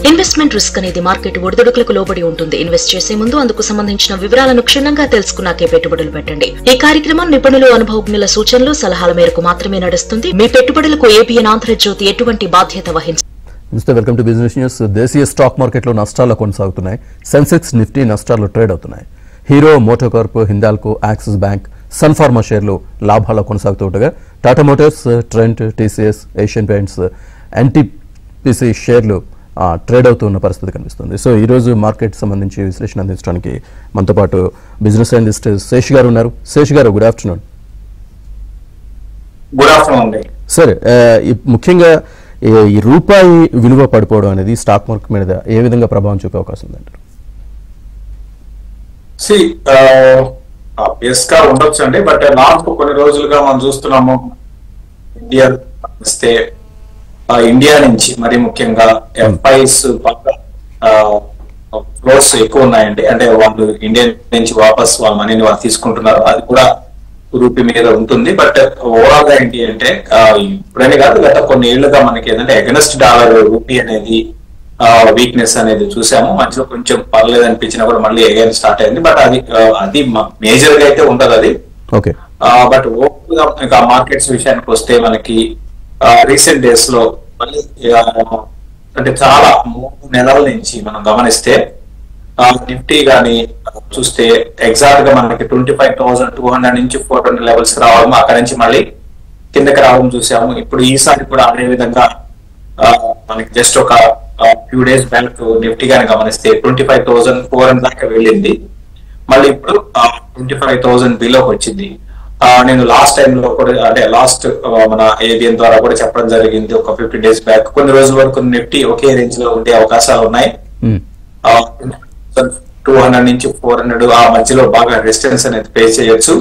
Investment risk అనేది market ఒడిదుడుకులకు లోబడి ఉంటుంది. ఇన్వెస్ట్ చేసే ముందు అందుకు సంబంధించిన వివరాలను క్షుణ్ణంగా తెలుసుకున్నాకే పెట్టుబడులు పెట్టండి. ఈ కార్యక్రమం నిపుణులు, అనుభవజ్ఞుల సూచనలు, సలహాల మేరకు మాత్రమే నడుస్తుంది. మీ పెట్టుబడులకు ఏబిఎన్ ఆంధ్రజ్యోతి ఎటువంటి బాధ్యత వహించదు. Welcome to business news. దేశీయ స్టాక్ మార్కెట్లో నష్టాలు కొనసాగుతున్నాయి. సెన్సెక్స్, నిఫ్టీ నష్టాల్లో ట్రేడ్ అవుతున్నాయి. Hero MotoCorp, Hindalco, Axis Bank, Sun Pharma షేర్లు లాభాల్లో కొనసాగుతూ ఉండగా Tata Motors, Trent, TCS, Asian Paints, NTPC షేర్లు ట్రేడ్ అవుతున్న పరిస్థితి కనిపిస్తుంది. సో ఈ రోజు మార్కెట్ సంబంధించి విశ్లేషణ అందించడానికి మనతో పాటు బిజినెస్ అనలిస్ట్ శేష్ గారు ఉన్నారు. శేష్ గారు, good afternoon. Good afternoon sir, ముఖ్యంగా ఈ రూపాయి విలువ పడిపోవడం అనేది స్టాక్ మార్కెట్ మీద ఏ విధంగా ప్రభావం చూపే అవకాశం ఉందంటారు? ఆబ్వియస్ గా ఉండొచ్చు అండి. బట్ లాస్ట్ కొన్ని రోజులుగా మనం చూస్తున్నాము ఇండియా నుంచి మరి ముఖ్యంగా ఎఫ్ఐస్ ఫ్లోస్ ఎక్కువ ఉన్నాయండి. అంటే వాళ్ళు ఇండియా నుంచి వాపస్ వాళ్ళ మనీని వాళ్ళు తీసుకుంటున్నారు. అది కూడా రూపీ మీద ఉంటుంది. బట్ ఓవరాల్ గా ఏంటి అంటే ఇప్పుడనే కాదు, గత కొన్ని ఏళ్లుగా మనకి ఏంటంటే అగెన్స్ట్ డాలర్ రూపీ అనేది వీక్నెస్ అనేది చూసాము. మధ్యలో కొంచెం పర్లేదు అనిపించినా కూడా మళ్ళీ అగైన్ స్టార్ట్ అయింది. బట్ అది మేజర్ గా అయితే ఉండదు అది. బట్ ఇంకా మార్కెట్స్ విషయానికి వస్తే మనకి రీసెంట్ డేస్ లో మళ్ళీ అంటే చాలా 3 నెలల నుంచి మనం గమనిస్తే నిఫ్టీ గాని చూస్తే ఎగ్జాక్ట్ గా మనకి 25,200 నుంచి 400 లెవెల్స్ రావడం, అక్కడి నుంచి మళ్ళీ కిందకి రావడం చూసాము. ఇప్పుడు ఈసారి కూడా అదే విధంగా మనకి జస్ట్ ఒక ఫ్యూ డేస్ బ్యాక్ నిఫ్టీ గాని గమనిస్తే 25,400 దాకా వెళ్ళింది. మళ్ళీ ఇప్పుడు 25,000 బిలోకి వచ్చింది. నేను లాస్ట్ టైం లో కూడా అంటే లాస్ట్ మన ఏబిఎన్ ద్వారా కూడా చెప్పడం జరిగింది ఒక 50 డేస్ బ్యాక్. కొన్ని రోజుల వరకు నిఫ్టీ ఒకే రేంజ్ లో ఉండే అవకాశాలు ఉన్నాయి. 200 నుంచి 400 ఆ మధ్యలో బాగా రెసిస్టెన్స్ అనేది ఫేస్ చేయొచ్చు.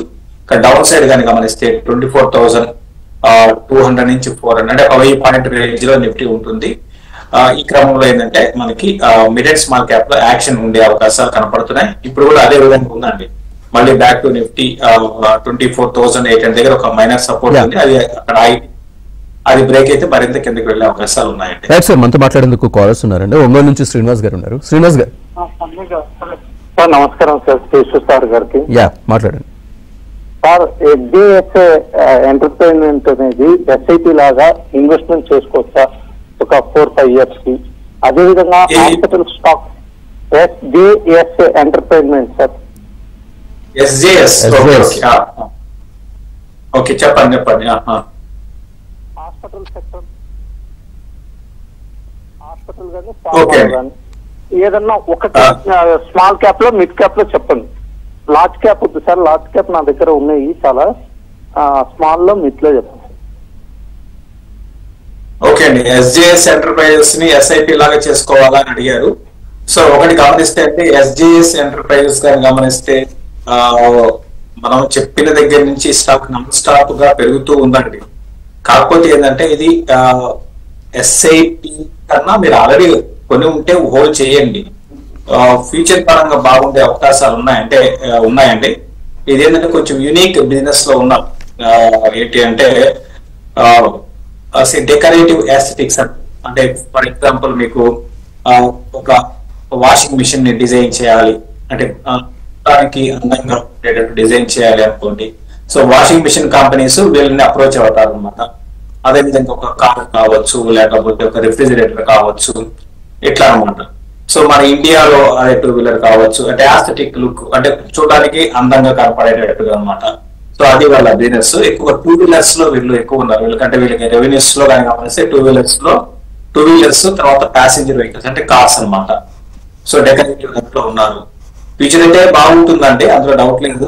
డౌన్ సైడ్ గాని గమనిస్తే 24,200 నుంచి 400 అంటే 1000 పాయింట్ రేంజ్ లో నిఫ్టీ ఉంటుంది. ఈ క్రమంలో ఏంటంటే మనకి మిడ్ అండ్ స్మాల్ క్యాప్ లో యాక్షన్ ఉండే అవకాశాలు కనపడుతున్నాయి. ఇప్పుడు కూడా అదే విధంగా ఉందండి. మళ్ళీ బ్యాక్ టు నిఫ్టీ 24,800 దగ్గర ఒక మైనర్ సపోర్ట్ ఉంది. అది అక్కడ అది బ్రేక్ అయితే మరింత కిందకి వెళ్లే అవకాశాలు ఉన్నాయండి. సార్, మనతో మాట్లాడేందుకు కాలర్స్ ఉన్నారండి. ఒంగోలు నుంచి శ్రీనివాస్ గారు ఉన్నారు. శ్రీనివాస్ గారు, నమస్కారం సార్. సార్ గారికి మాట్లాడండి సార్. ఎస్డిఎస్ ఎంటర్టైన్మెంట్ అనేది ఎస్ఐపి లాగా ఇన్వెస్ట్మెంట్ చేసుకోవచ్చా ఒక 4-5 ఇయర్స్ కి? అదేవిధంగా hospital stock SDS entertainment sir. SJS okay, చెప్పండి. హాస్పిటల్ సెక్టర్, హాస్పిటల్ కానీ ఏదన్నా ఒకటి స్మాల్ క్యాప్ లో, మిడ్ క్యాప్ లో చెప్పండి. లార్జ్ క్యాప్ వద్దు సార్. లార్జ్ క్యాప్ నా దగ్గర ఉన్నాయి చాలా. స్మాల్ లో, మిడ్ లో చెప్పండి. ఓకే అండి. ఎస్జేఎస్ ఎంటర్ప్రైజెస్ ని ఎస్ఐపి లాగా చేసుకోవాలని అడిగారు. సో ఒకటి గమనిస్తే అంటే ఎస్జేఎస్ ఎంటర్ప్రైజెస్ గాని గమనిస్తే మనం చెప్పిన దగ్గర నుంచి స్టాక్ నాన్ స్టాప్ గా పెరుగుతూ ఉందండి. కాకపోతే ఏంటంటే ఇది ఎస్ఐపి కన్నా మీరు ఆల్రెడీ కొని ఉంటే హోల్డ్ చేయండి. ఫ్యూచర్ పరంగా బాగుండే అవకాశాలు ఉన్నాయండి. ఇది ఏంటంటే కొంచెం యూనిక్ బిజినెస్ లో ఉన్నాం. ఏంటి అంటే డెకరేటివ్ యాస్థెటిక్స్ అంటే ఫర్ ఎగ్జాంపుల్ మీకు ఒక వాషింగ్ మిషన్ ని డిజైన్ చేయాలి అంటే దానికి అందంగా ఉండేటట్టు డిజైన్ చేయాలి అనుకోండి. సో వాషింగ్ మిషన్ కంపెనీస్ వీళ్ళని అప్రోచ్ అవుతారు అనమాట. అదేవిధంగా ఒక కార్ కావచ్చు, లేకపోతే ఒక రిఫ్రిజిరేటర్ కావచ్చు, ఇట్లా అనమాట. సో మన ఇండియాలో అదే 2 వీలర్ కావచ్చు, అంటే యాస్థెటిక్ లుక్ అంటే చూడడానికి అందంగా కనపడేటట్టుగా అనమాట. సో అది వాళ్ళ బిజినెస్. ఎక్కువ 2 వీలర్స్ లో వీళ్ళు ఎక్కువ ఉన్నారు. వీళ్ళకంటే వీళ్ళకి రెవెన్యూస్ లో కానీ గమనిస్తే 2 వీలర్స్ తర్వాత ప్యాసింజర్ వెహికల్స్ అంటే కార్స్ అనమాట. సో డెకరేటివ్ లో ఉన్నారు. ఫ్యూచర్ అయితే బాగుంటుందండి, అందులో డౌట్ లేదు.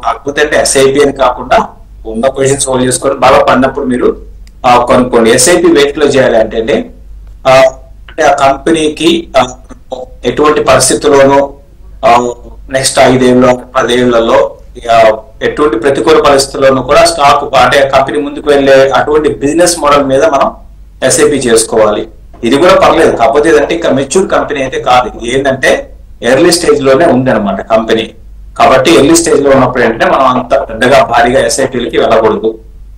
కాకపోతే అంటే ఎస్ఐపి అని కాకుండా ఉన్న పొజిషన్స్ హోల్డ్ చేసుకొని బాగా పడినప్పుడు మీరు కొనుక్కోండి. ఎస్ఐపి వెయిట్ లో చేయాలి అంటే ఆ కంపెనీకి ఎటువంటి పరిస్థితుల్లోనూ నెక్స్ట్ 5 ఏళ్ళు 10 ఏళ్లలో ఎటువంటి ప్రతికూల పరిస్థితుల్లోనూ కూడా స్టాక్ అంటే కంపెనీ ముందుకు వెళ్లే అటువంటి బిజినెస్ మోడల్ మీద మనం ఎస్ఐపి చేసుకోవాలి. ఇది కూడా పర్లేదు. కాకపోతే ఏదంటే ఇంకా మెచ్యూర్ కంపెనీ అయితే కాదు. ఇది ఏంటంటే ఎర్లీ స్టేజ్ లోనే ఉంది అనమాట కంపెనీ. కాబట్టి ఎర్లీ స్టేజ్ లో ఉన్నప్పుడు ఏంటంటే మనం అంత పెద్దగా భారీగా ఎస్ఐపీలకి వెళ్ళకూడదు.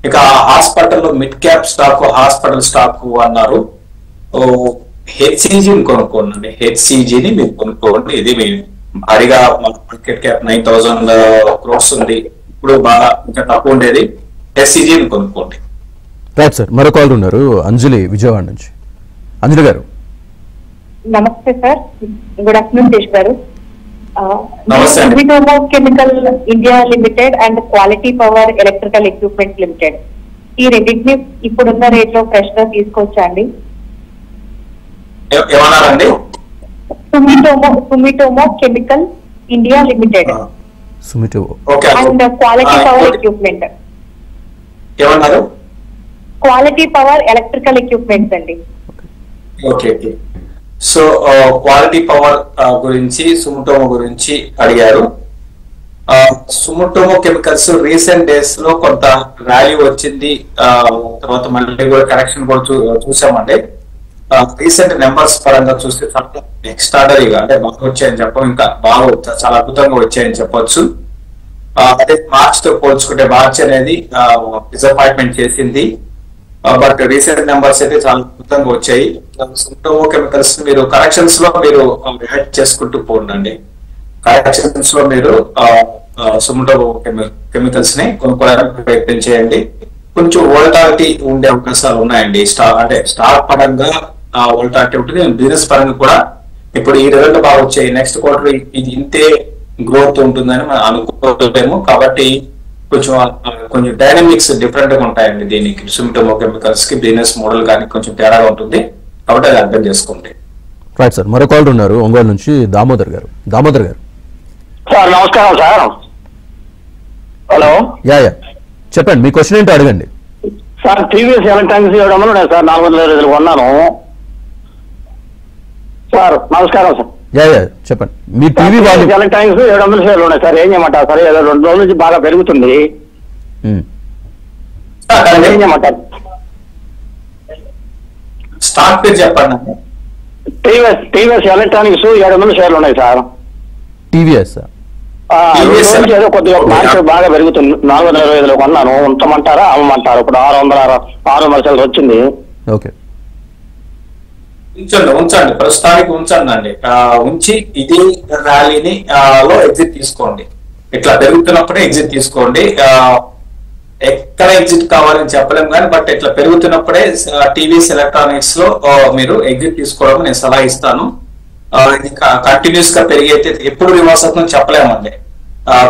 ఇక హాస్పిటల్లో mid cap stock, hospital stock అన్నారు. హెచ్సిజిని కొనుక్కోండి. హెచ్సిజిని మీరు కొనుక్కోండి. ఇది మీ భారీగా మార్కెట్ క్యాప్ 9,000 crores ఉంది. ఇప్పుడు బాగా ఇంకా తక్కువ ఉండేది. హెచ్సిజిని కొనుక్కోండి. రైట్ సార్, మరో కాల్ ఉన్నారు అంజలి విజయవాడ నుంచి. అంజలి గారు నమస్తే సార్, గుడ్ ఆఫ్టర్నూన్ తేజ్ గారు. నమస్తే అండి. Sumitomo Chemical India Limited and Quality Power electrical equipment limited ఈ రెండింటిని ఇప్పుడున్న రేట్ లో ఫ్రెష్ గా తీసుకొచ్చా అండి. ఏమన్నారండి? Sumitomo Chemical India Limited and Quality Power equipment. ఏమన్నారు? క్వాలిటీ పవర్ ఎలక్ట్రికల్ ఎక్విప్మెంట్స్ అండి. ఓకే. సో క్వాలిటీ పవర్ గురించి, సుమిటోమో గురించి అడిగారు. సుమిటోమో కెమికల్స్ రీసెంట్ డేస్ లో కొంత ర్యాలీ వచ్చింది, తర్వాత మళ్ళీ కూడా కరెక్షన్ కూడా చూసామండి. రీసెంట్ నెంబర్స్ పరంగా చూస్తే ఎక్స్ట్రాడరీగా అంటే బాగా వచ్చాయని చెప్పం, ఇంకా బాగా చాలా అద్భుతంగా వచ్చాయని చెప్పొచ్చు. అదే మార్చ్ తో పోల్చుకుంటే మార్చ్ అనేది డిసప్పాయింట్మెంట్ చేసింది. బట్ రీసెంట్ నెంబర్స్ అయితే చాలా అద్భుతంగా వచ్చాయి. సుమిటోమో కెమికల్స్ మీరు కరెక్షన్స్ లో మీరు యాడ్ చేసుకుంటూ పోండి. కరెక్షన్స్ లో మీరు సుమిటోమో కెమికల్స్ ని కొనుక్కోవడానికి ప్రయత్నం చేయండి. కొంచెం వోల్టాలిటీ ఉండే అవకాశాలు ఉన్నాయండి. స్టాక్ పరంగా వోల్టాలిటీ ఉంటుంది, బిజినెస్ పరంగా కూడా. ఇప్పుడు ఈ రిజల్ట్ బాగా వచ్చాయి, నెక్స్ట్ క్వార్టర్ ఇది ఇంతే గ్రోత్ ఉంటుందని మనం అనుకోలేము. కాబట్టి కొంచెం డైనమిక్స్ డిఫరెంట్ గా ఉంటాయండి. దీనికి సుమిటోమో కెమికల్స్ కి బిజినెస్ మోడల్ కానీ కొంచెం తేడాగా ఉంటుంది, కాబట్టి అది అర్థం చేసుకోండి. రైట్ సార్, మరో కాల్ ఉన్నారు ఒంగోలు నుంచి దామోదర్ గారు. దామోదర్ గారు సార్ నమస్కారం సార్. హలో, యా చెప్పండి, మీ క్వశ్చన్ ఏంటో అడగండి. సార్ టీవీఎస్ ఎలక్ట్రానిక్స్ ఇవ్వడం నేను సార్ 450 కొన్నాను సార్. నమస్కారం సార్. యా చెప్పండి, మీ టీవీ వాళ్ళు ఎలక్ట్రానిక్స్ 700 షేర్లు ఉన్నాయి సార్. ఏం చేయమంటారు సార్? ఏదో 2 రోజుల నుంచి బాగా పెరుగుతుంది, ఏం చేయమంటారు? స్టాక్ పేరు చెప్పండి. టీవీఎస్ ఎలక్ట్రానిక్స్ 700 షేర్లు ఉన్నాయి సార్. టీవీఎస్ ఏదో కొద్దిగా మార్కెట్ బాగా పెరుగుతుంది. 425లో కొన్నాను. ఉంచమంటారా అమ్మమంటారా? ఇప్పుడు 600 షేర్లు వచ్చింది. ఓకే, ఉంచండి, ప్రస్తుతానికి ఉంచండి అండి. ఉంచి ఇది ర్యాలీని లో ఎగ్జిట్ తీసుకోండి. ఇట్లా పెరుగుతున్నప్పుడే ఎగ్జిట్ తీసుకోండి. ఎక్కడ ఎగ్జిట్ కావాలని చెప్పలేము కానీ, బట్ ఇట్లా పెరుగుతున్నప్పుడే టీవీఎస్ ఎలక్ట్రానిక్స్ లో మీరు ఎగ్జిట్ తీసుకోవడం నేను సలహా ఇస్తాను. ఇది కంటిన్యూస్ గా పెరిగి అయితే ఎప్పుడు రివర్స్ అవుతుందని చెప్పలేమండి.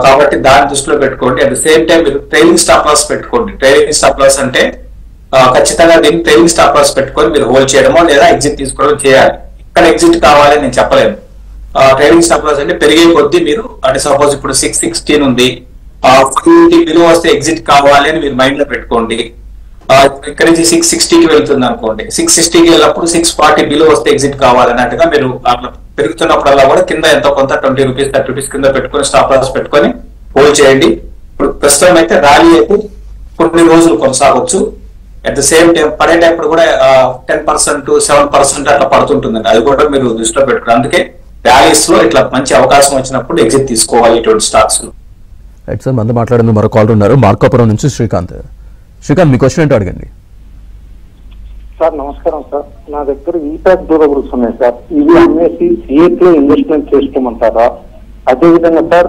కాబట్టి దాన్ని దృష్టిలో పెట్టుకోండి. అట్ ద సేమ్ టైం మీరు ట్రైలింగ్ స్టాప్ లాస్ పెట్టుకోండి. ట్రైలింగ్ స్టాప్ లాస్ అంటే ఖచ్చితంగా దీన్ని ట్రైలింగ్ స్టాప్ లాస్ పెట్టుకొని మీరు హోల్డ్ చేయడమో లేదా ఎగ్జిట్ తీసుకోవడం చేయాలి. ఇక్కడ ఎగ్జిట్ కావాలని నేను చెప్పలేను. ట్రైలింగ్ స్టాప్ లాస్ అంటే పెరిగే కొద్దీ మీరు అంటే సపోజ్ ఇప్పుడు 616 ఉంది, 580 బిలో వస్తే ఎగ్జిట్ కావాలి అని మీరు మైండ్ లో పెట్టుకోండి. ఇక్కడ నుంచి 660కి వెళ్తుంది అనుకోండి, 660కి వెళ్ళినప్పుడు 640 బిలో వస్తే ఎగ్జిట్ కావాలన్నట్టుగా మీరు అట్లా పెరుగుతున్నప్పుడల్లా కూడా కింద ఎంతో కొంత 20 రూపీస్ 30 రూపీస్ కింద పెట్టుకొని స్టాప్ లాస్ పెట్టుకొని హోల్డ్ చేయండి. ఇప్పుడు ప్రస్తుతం అయితే ర్యాలీ అయితే కొన్ని రోజులు కొనసాగొచ్చు. అట్ ద సేమ్ టైం పడేటప్పుడు కూడా 10% 7% అట్లా పడుతుంటుందండి. అది కూడా మీరు దృష్టిలో పెట్టుకోండి. అందుకే ర్యాలీస్ లో ఇట్లా మంచి అవకాశం వచ్చినప్పుడు ఎగ్జిట్ తీసుకోవాలి ఇటువంటి స్టాక్స్ లో. రైట్ సార్, మంది మాట్లాడింది మరో కాల్ ఉన్నారు మార్కాపురం నుంచి శ్రీకాంత్. శ్రీకాంత్, మీ క్వశ్చన్ ఏంటో అడగండి. సార్ నమస్కారం సార్. నా దగ్గర ఈపాక్ డ్యూరబుల్స్ ఉన్నాయి సార్. ఇవి అమ్మేసి సిఎట్ లో ఇన్వెస్ట్మెంట్ చేసుకోమంటారా? అదేవిధంగా సార్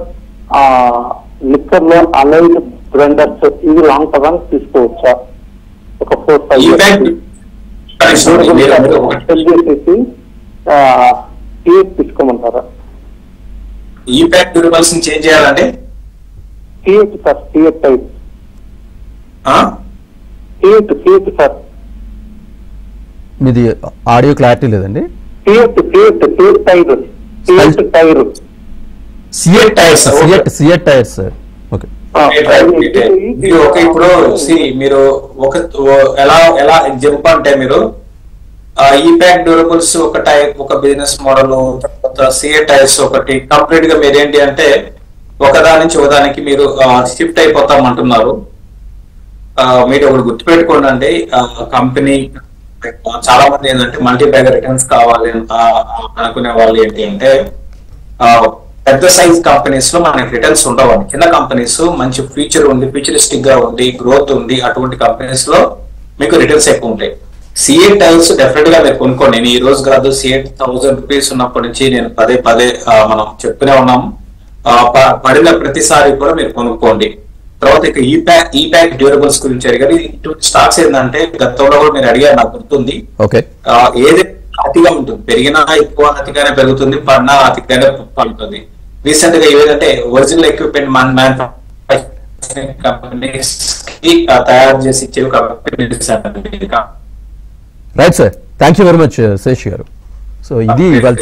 లిక్కర్ లో అలైడ్ బ్లెండర్స్ ఇవి లాంగ్ టర్మ్ తీసుకోవచ్చా? ఒక 4-5 సిఎట్ తీసుకోమంటారా? ఈపాక్ డ్యూరబుల్స్ ని చేంజ్ చేయాలంటే సిఎట్ సార్, సిఎట్ టైప్ సిఎట్ సార్. మీది ఆడియో క్లారిటీ లేదండి. సిఎట్ టైర్స్ సార్. ఓకే, ఇప్పుడు మీరు ఎలా జంప్ అంటే మీరు ఈపాక్ డ్యూరబుల్స్ ఒక టైప్, ఒక బిజినెస్ మోడల్, తర్వాత సిఎట్ టైర్స్ ఒకటి. కంప్లీట్ గా మీరేంటి అంటే ఒకదాని నుంచి ఒకదానికి మీరు షిఫ్ట్ అయిపోతామంటున్నారు. మీరు ఒకటి గుర్తుపెట్టుకోండి అండి, కంపెనీ చాలా మంది ఏంటంటే మల్టీ బ్యాగర్ రిటర్న్స్ కావాలి అనుకునే వాళ్ళు ఏంటి అంటే పెద్ద సైజ్ కంపెనీస్ లో మనకి రిటర్న్స్ ఉండవు. చిన్న కంపెనీస్ మంచి ఫ్యూచర్ ఉంది, ఫ్యూచరిస్టిక్ గా ఉంది, గ్రోత్ ఉంది, అటువంటి కంపెనీస్ లో మీకు రిటర్న్స్ ఎక్కువ ఉంటాయి. సిఏ టైల్స్ డెఫినెట్ గా మీరు కొనుక్కోండి. నేను ఈ రోజు కాదు, సిఏ 1000 రూపీస్ ఉన్నప్పటి నుంచి నేను పదే మనం చెప్తూనే ఉన్నాము. పడిన ప్రతిసారి కూడా మీరు కొనుక్కోండి. తర్వాత ఇక ఈ ప్యాక్ డ్యూరబుల్స్ గురించి అడిగారు. ఇటువంటి స్టాక్స్ ఏంటంటే గతంలో కూడా మీరు అడిగారు, నాకు గుర్తుంది. ఏదైతే అతిగా ఉంటుంది, పెరిగినా ఎక్కువ అతిగానే పెరుగుతుంది, పడినా అతిగానే పడుతుంది. రీసెంట్ గా ఏదంటే ఒరిజినల్ ఎక్విప్మెంట్ మ్యానుఫ్యాక్చరింగ్ కంపెనీస్ కి తయారు చేసి ఇచ్చే companies. Right sir, thank you very much Sesh గారు. సో ఇది ఇవాళ